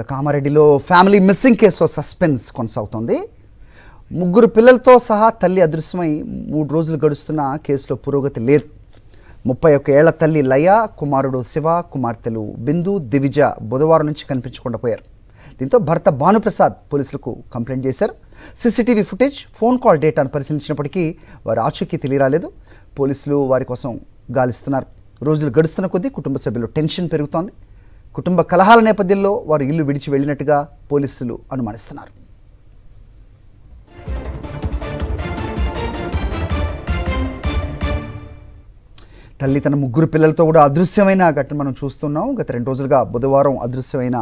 కామారెడ్డిలో family missing కేసులో suspense కొనసాగుతోంది. ముగ్గురు పిల్లలతో సహా తల్లి అదృశ్యమై 3 రోజులు గడుస్తున్న కేసులో పురోగతి లేదు. 31 ఏళ్ల తల్లి లయ, కుమారుడు శివ, కుమార్తెలు బిందు, దివిజ బుధవారం నుంచి కనిపించకుండా పోయారు. దీంతో భర్త భానుప్రసాద్ పోలీసులకు కంప్లైంట్ చేశారు. సీసీటీవీ ఫుటేజ్, ఫోన్ కాల్ డేటాను పరిశీలించినప్పటికీ వారి ఆచూకీ తెలియరాలేదు. పోలీసులు వారి కోసం గాలిస్తున్నారు. రోజులు గడుస్తున్న కొద్దీ కుటుంబ సభ్యులు టెన్షన్ పెరుగుతోంది. కుటుంబ కలహాల నేపథ్యంలో వారు ఇల్లు విడిచి వెళ్ళినట్టుగా పోలీసులు అనుమానిస్తున్నారు. తల్లి తన ముగ్గురు పిల్లలతో కూడా అదృశ్యమైన ఘటన మనం చూస్తున్నాం. గత 2 రోజులుగా బుధవారం అదృశ్యమైన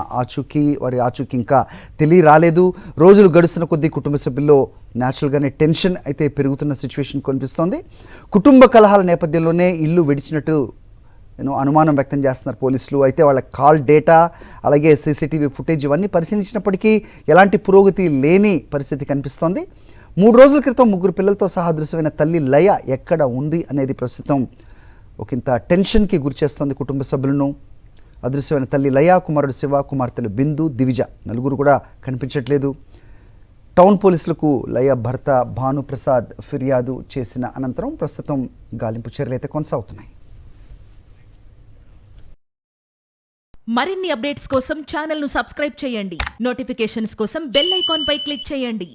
వారి ఆచూకీ ఇంకా తెలియరాలేదు. రోజులు గడుస్తున్న కొద్దీ కుటుంబ సభ్యుల్లో న్యాచురల్గానే టెన్షన్ అయితే పెరుగుతున్న సిచ్యువేషన్ కనిపిస్తోంది. కుటుంబ కలహాల నేపథ్యంలోనే ఇల్లు విడిచినట్టు అనుమానం వ్యక్తం చేస్తున్నారు పోలీసులు. అయితే వాళ్ళ కాల్ డేటా, అలాగే సీసీటీవీ ఫుటేజ్ ఇవన్నీ పరిశీలించినప్పటికీ ఎలాంటి పురోగతి లేని పరిస్థితి కనిపిస్తోంది. 3 రోజుల క్రితం ముగ్గురు పిల్లలతో సహా అదృశ్యమైన తల్లి లయ ఎక్కడ ఉంది అనేది ప్రస్తుతం ఒకంత టెన్షన్కి గురిచేస్తోంది కుటుంబ సభ్యులను. అదృశ్యమైన తల్లి లయ, కుమారుడు శివ, కుమార్తెలు బిందు, దివిజ నలుగురు కూడా కనిపించట్లేదు. టౌన్ పోలీసులకు లయ భర్త భానుప్రసాద్ ఫిర్యాదు చేసిన అనంతరం ప్రస్తుతం గాలింపు చర్యలు అయితే కొనసాగుతున్నాయి. మరిన్ని అప్డేట్స్ కోసం ఛానల్ను సబ్స్క్రైబ్ చేయండి. నోటిఫికేషన్స్ కోసం బెల్ ఐకాన్ పై క్లిక్ చేయండి.